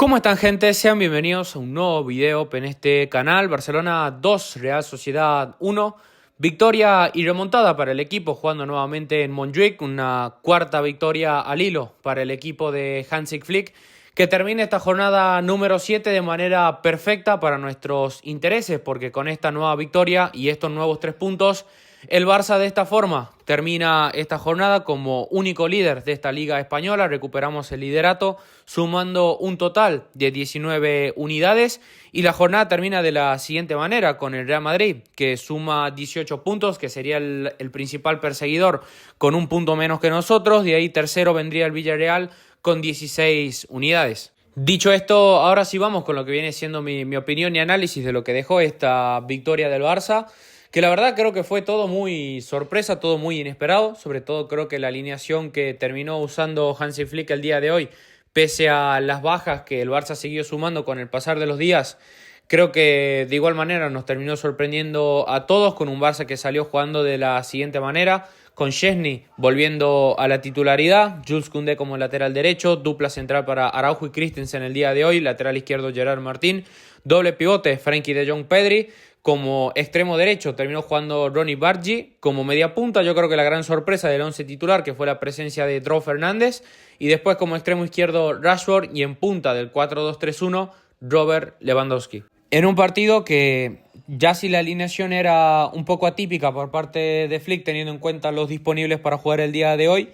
¿Cómo están, gente? Sean bienvenidos a un nuevo video en este canal. Barcelona 2, Real Sociedad 1. Victoria y remontada para el equipo jugando nuevamente en Montjuic. Una cuarta victoria al hilo para el equipo de Hansi Flick, que termina esta jornada número 7 de manera perfecta para nuestros intereses, porque con esta nueva victoria y estos nuevos 3 puntos, el Barça de esta forma termina esta jornada como único líder de esta Liga Española. Recuperamos el liderato sumando un total de 19 unidades y la jornada termina de la siguiente manera con el Real Madrid, que suma 18 puntos, que sería el principal perseguidor con un punto menos que nosotros. De ahí tercero vendría el Villarreal con 16 unidades. Dicho esto, ahora sí vamos con lo que viene siendo mi opinión y análisis de lo que dejó esta victoria del Barça, que la verdad creo que fue todo muy sorpresa, todo muy inesperado. Sobre todo creo que la alineación que terminó usando Hansi Flick el día de hoy, pese a las bajas que el Barça siguió sumando con el pasar de los días, creo que de igual manera nos terminó sorprendiendo a todos, con un Barça que salió jugando de la siguiente manera, con Szczęsny volviendo a la titularidad, Jules Koundé como lateral derecho, dupla central para Araujo y Christensen el día de hoy, lateral izquierdo Gerard Martín, doble pivote Frenkie de Jong Pedri. Como extremo derecho terminó jugando Ronny Bargi. Como media punta, yo creo que la gran sorpresa del once titular, que fue la presencia de Dro Fernández. Y después como extremo izquierdo Rashford, y en punta del 4-2-3-1 Robert Lewandowski. En un partido que ya si la alineación era un poco atípica por parte de Flick, teniendo en cuenta los disponibles para jugar el día de hoy,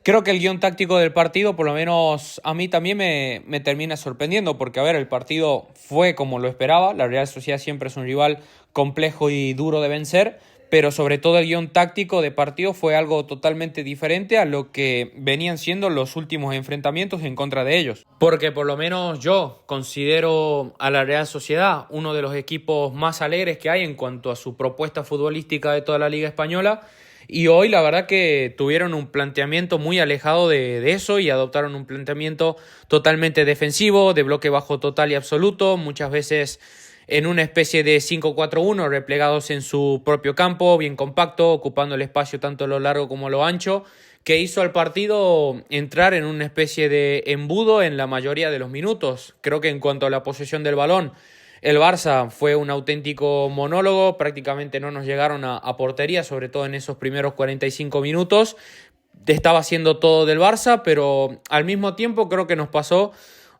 creo que el guión táctico del partido, por lo menos a mí también me termina sorprendiendo, porque a ver, el partido fue como lo esperaba. La Real Sociedad siempre es un rival complejo y duro de vencer, pero sobre todo el guión táctico de partido fue algo totalmente diferente a lo que venían siendo los últimos enfrentamientos en contra de ellos. Porque por lo menos yo considero a la Real Sociedad uno de los equipos más alegres que hay en cuanto a su propuesta futbolística de toda la Liga Española. Y hoy la verdad que tuvieron un planteamiento muy alejado de eso y adoptaron un planteamiento totalmente defensivo, de bloque bajo total y absoluto, muchas veces en una especie de 5-4-1 replegados en su propio campo, bien compacto, ocupando el espacio tanto lo largo como lo ancho, que hizo al partido entrar en una especie de embudo en la mayoría de los minutos. Creo que en cuanto a la posesión del balón, el Barça fue un auténtico monólogo, prácticamente no nos llegaron a portería, sobre todo en esos primeros 45 minutos. Estaba haciendo todo del Barça, pero al mismo tiempo creo que nos pasó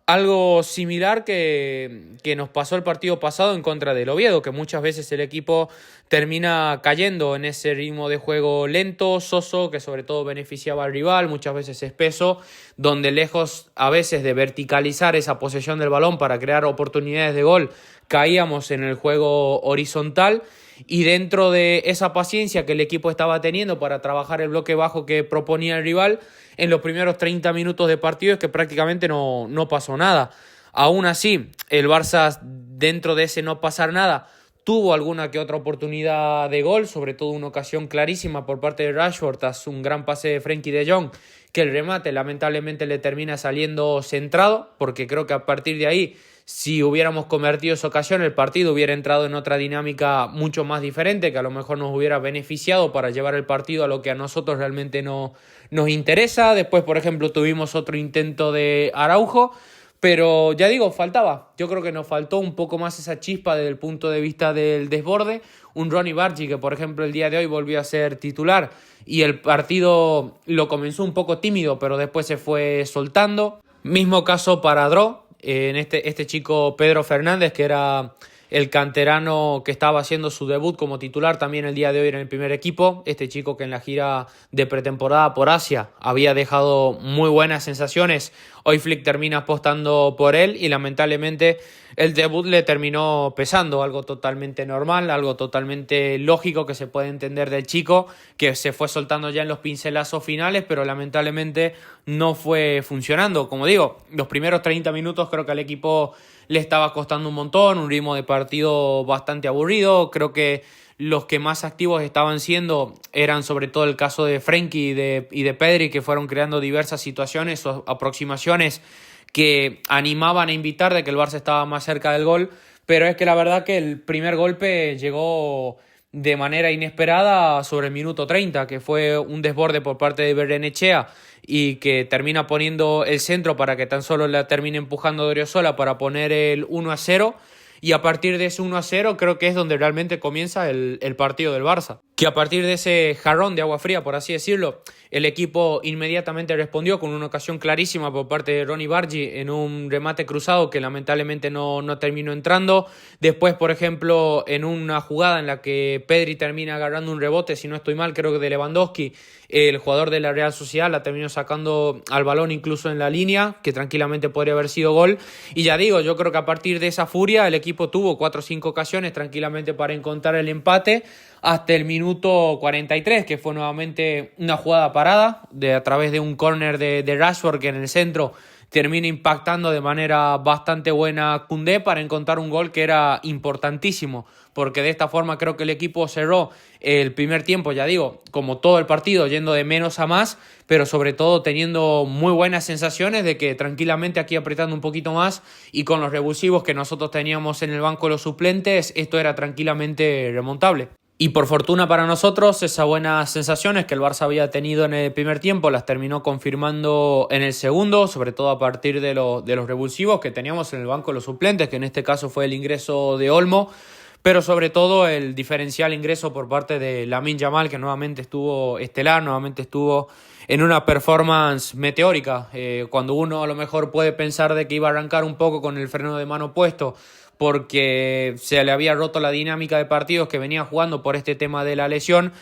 algo similar que nos pasó el partido pasado en contra del Oviedo, que muchas veces el equipo termina cayendo en ese ritmo de juego lento, soso, que sobre todo beneficiaba al rival, muchas veces espeso, donde lejos a veces de verticalizar esa posesión del balón para crear oportunidades de gol, caíamos en el juego horizontal. Y dentro de esa paciencia que el equipo estaba teniendo para trabajar el bloque bajo que proponía el rival, en los primeros 30 minutos de partido es que prácticamente no pasó nada. Aún así, el Barça, dentro de ese no pasar nada, tuvo alguna que otra oportunidad de gol, sobre todo una ocasión clarísima por parte de Rashford tras un gran pase de Frenkie de Jong, que el remate lamentablemente le termina saliendo centrado, porque creo que a partir de ahí, si hubiéramos convertido esa ocasión, el partido hubiera entrado en otra dinámica mucho más diferente, que a lo mejor nos hubiera beneficiado para llevar el partido a lo que a nosotros realmente no nos interesa. Después, por ejemplo, tuvimos otro intento de Araujo, pero ya digo, faltaba. Yo creo que nos faltó un poco más esa chispa desde el punto de vista del desborde. Un Ronny Bargi que, por ejemplo, el día de hoy volvió a ser titular y el partido lo comenzó un poco tímido, pero después se fue soltando. Mismo caso para Dro, en este chico Pedro Fernández, que era el canterano que estaba haciendo su debut como titular también el día de hoy en el primer equipo. Este chico que en la gira de pretemporada por Asia había dejado muy buenas sensaciones. Hoy Flick termina apostando por él y lamentablemente el debut le terminó pesando. Algo totalmente normal, algo totalmente lógico que se puede entender del chico, que se fue soltando ya en los pincelazos finales, pero lamentablemente no fue funcionando. Como digo, los primeros 30 minutos creo que al equipo le estaba costando un montón, un ritmo de partido bastante aburrido. Creo que los que más activos estaban siendo eran sobre todo el caso de Frenkie y de Pedri, que fueron creando diversas situaciones o aproximaciones que animaban a invitar de que el Barça estaba más cerca del gol, pero es que la verdad que el primer golpe llegó de manera inesperada sobre el minuto 30, que fue un desborde por parte de Barrenechea y que termina poniendo el centro para que tan solo la termine empujando Odriozola para poner el 1-0. Y a partir de ese 1-0 creo que es donde realmente comienza el partido del Barça. Que a partir de ese jarrón de agua fría, por así decirlo, el equipo inmediatamente respondió con una ocasión clarísima por parte de Ronny Bargi en un remate cruzado que lamentablemente no terminó entrando. Después, por ejemplo, en una jugada en la que Pedri termina agarrando un rebote, si no estoy mal, creo que de Lewandowski, el jugador de la Real Sociedad la terminó sacando al balón incluso en la línea, que tranquilamente podría haber sido gol. Y ya digo, yo creo que a partir de esa furia el equipo tuvo 4 o 5 ocasiones tranquilamente para encontrar el empate hasta el minuto 43, que fue nuevamente una jugada parada a través de un córner de Rashford, que en el centro termina impactando de manera bastante buena Koundé para encontrar un gol que era importantísimo, porque de esta forma creo que el equipo cerró el primer tiempo, ya digo, como todo el partido, yendo de menos a más, pero sobre todo teniendo muy buenas sensaciones de que tranquilamente aquí apretando un poquito más y con los revulsivos que nosotros teníamos en el banco de los suplentes, esto era tranquilamente remontable. Y por fortuna para nosotros, esas buenas sensaciones que el Barça había tenido en el primer tiempo las terminó confirmando en el segundo, sobre todo a partir de los revulsivos que teníamos en el banco de los suplentes, que en este caso fue el ingreso de Olmo, pero sobre todo el diferencial ingreso por parte de Lamine Yamal, que nuevamente estuvo estelar, nuevamente estuvo en una performance meteórica, cuando uno a lo mejor puede pensar de que iba a arrancar un poco con el freno de mano puesto, porque se le había roto la dinámica de partidos que venía jugando por este tema de la lesión.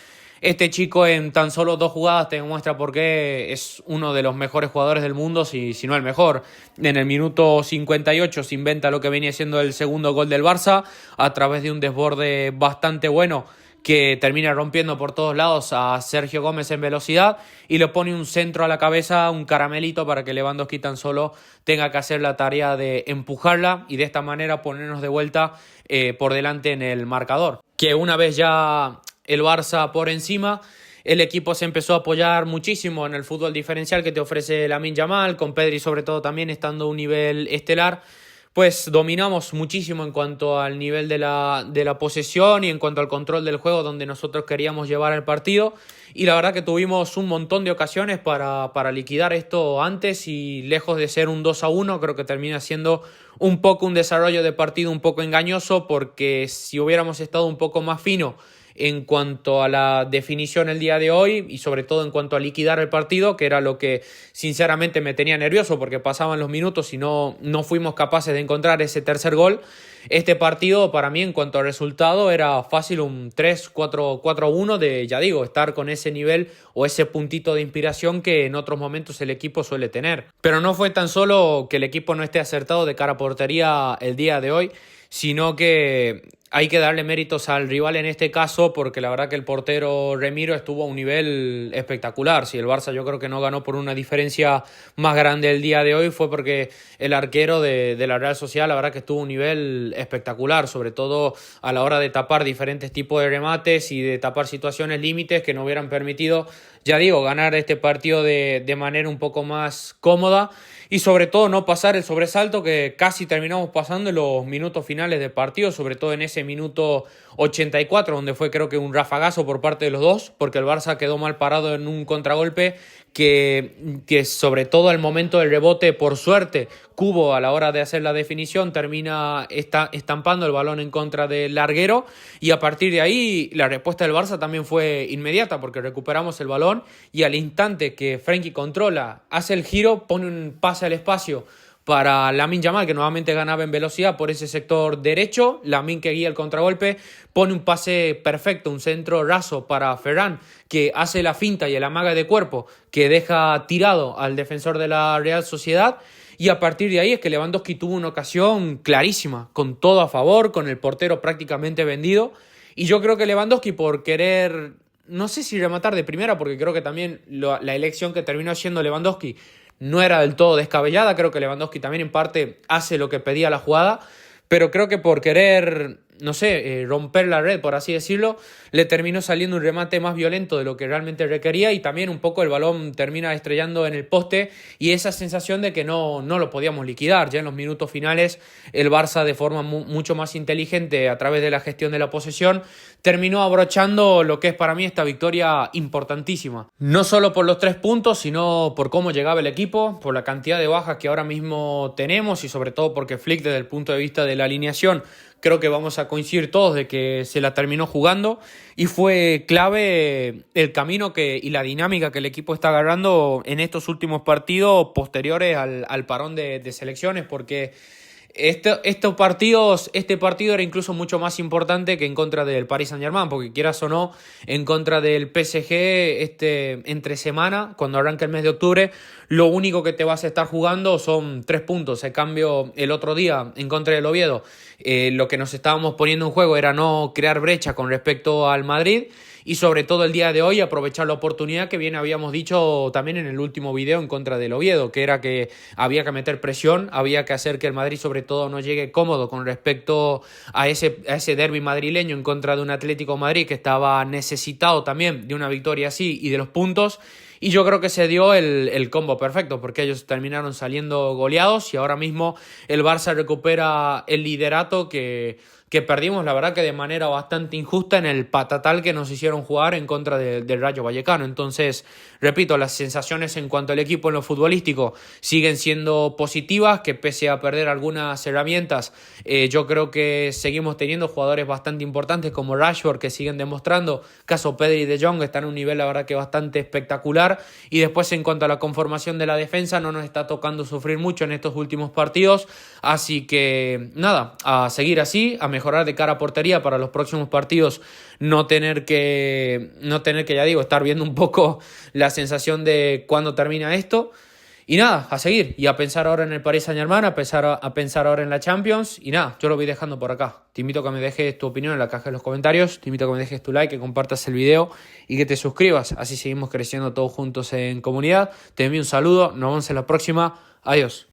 Este chico en tan solo 2 jugadas te demuestra por qué es uno de los mejores jugadores del mundo, si no el mejor. En el minuto 58 se inventa lo que venía siendo el segundo gol del Barça a través de un desborde bastante bueno que termina rompiendo por todos lados a Sergio Gómez en velocidad y le pone un centro a la cabeza, un caramelito para que Lewandowski tan solo tenga que hacer la tarea de empujarla y de esta manera ponernos de vuelta por delante en el marcador. Que una vez ya el Barça por encima, el equipo se empezó a apoyar muchísimo en el fútbol diferencial que te ofrece Lamine Yamal, con Pedri sobre todo también estando a un nivel estelar. Pues dominamos muchísimo en cuanto al nivel de la posesión y en cuanto al control del juego donde nosotros queríamos llevar el partido, y la verdad que tuvimos un montón de ocasiones para liquidar esto antes, y lejos de ser un 2-1 creo que termina siendo un poco un desarrollo de partido un poco engañoso, porque si hubiéramos estado un poco más fino en cuanto a la definición el día de hoy y sobre todo en cuanto a liquidar el partido, que era lo que sinceramente me tenía nervioso porque pasaban los minutos y no fuimos capaces de encontrar ese tercer gol, este partido para mí en cuanto al resultado era fácil un 3-4-4-1 de, ya digo, estar con ese nivel o ese puntito de inspiración que en otros momentos el equipo suele tener. Pero no fue tan solo que el equipo no esté acertado de cara a portería el día de hoy, sino que hay que darle méritos al rival en este caso, porque la verdad que el portero Remiro estuvo a un nivel espectacular. Si el Barça yo creo que no ganó por una diferencia más grande el día de hoy, fue porque el arquero de la Real Sociedad la verdad que estuvo a un nivel espectacular, sobre todo a la hora de tapar diferentes tipos de remates y de tapar situaciones límites que no hubieran permitido, ya digo, ganar este partido de manera un poco más cómoda. Y sobre todo no pasar el sobresalto que casi terminamos pasando en los minutos finales del partido, sobre todo en ese minuto 84, donde fue creo que un rafagazo por parte de los dos, porque el Barça quedó mal parado en un contragolpe que sobre todo al momento del rebote, por suerte, Kubo a la hora de hacer la definición termina estampando el balón en contra del larguero, y a partir de ahí la respuesta del Barça también fue inmediata, porque recuperamos el balón y al instante que Frenkie controla, hace el giro, pone un pase al espacio para Lamine Yamal, que nuevamente ganaba en velocidad por ese sector derecho. Lamine, que guía el contragolpe, pone un pase perfecto, un centro raso para Ferran, que hace la finta y el amague de cuerpo que deja tirado al defensor de la Real Sociedad. Y a partir de ahí es que Lewandowski tuvo una ocasión clarísima, con todo a favor, con el portero prácticamente vendido. Y yo creo que Lewandowski, por querer, no sé si rematar de primera, porque creo que también la elección que terminó siendo Lewandowski no era del todo descabellada. Creo que Lewandowski también en parte hace lo que pedía la jugada, pero creo que por querer no sé, romper la red, por así decirlo, le terminó saliendo un remate más violento de lo que realmente requería y también un poco el balón termina estrellando en el poste y esa sensación de que no lo podíamos liquidar. Ya en los minutos finales el Barça de forma mucho más inteligente a través de la gestión de la posesión terminó abrochando lo que es para mí esta victoria importantísima. No solo por los 3 puntos, sino por cómo llegaba el equipo, por la cantidad de bajas que ahora mismo tenemos y sobre todo porque Flick desde el punto de vista de la alineación creo que vamos a coincidir todos de que se la terminó jugando y fue clave el camino y la dinámica que el equipo está agarrando en estos últimos partidos posteriores al parón de selecciones porque este partido era incluso mucho más importante que en contra del Paris Saint-Germain, porque quieras o no, en contra del PSG entre semana, cuando arranca el mes de octubre, lo único que te vas a estar jugando son 3 puntos. En cambio, el otro día, en contra del Oviedo, lo que nos estábamos poniendo en juego era no crear brecha con respecto al Madrid y sobre todo el día de hoy aprovechar la oportunidad que bien habíamos dicho también en el último video en contra del Oviedo, que era que había que meter presión, había que hacer que el Madrid sobre todo no llegue cómodo con respecto a ese derbi madrileño en contra de un Atlético de Madrid que estaba necesitado también de una victoria así y de los puntos. Y yo creo que se dio el combo perfecto porque ellos terminaron saliendo goleados y ahora mismo el Barça recupera el liderato que perdimos, la verdad que de manera bastante injusta en el patatal que nos hicieron jugar en contra del Rayo Vallecano. Entonces, repito, las sensaciones en cuanto al equipo en lo futbolístico siguen siendo positivas, que pese a perder algunas herramientas, yo creo que seguimos teniendo jugadores bastante importantes como Rashford que siguen demostrando, caso Pedri y De Jong están en un nivel la verdad que bastante espectacular y después en cuanto a la conformación de la defensa no nos está tocando sufrir mucho en estos últimos partidos, así que nada, a seguir así, a mejorar de cara a portería para los próximos partidos, no tener que ya digo, estar viendo un poco la sensación de cuándo termina esto. Y nada, a seguir y a pensar ahora en el Paris Saint-Germain, a pensar ahora en la Champions. Y nada, yo lo voy dejando por acá. Te invito a que me dejes tu opinión en la caja de los comentarios. Te invito a que me dejes tu like, que compartas el video y que te suscribas. Así seguimos creciendo todos juntos en comunidad. Te envío un saludo, nos vemos en la próxima. Adiós.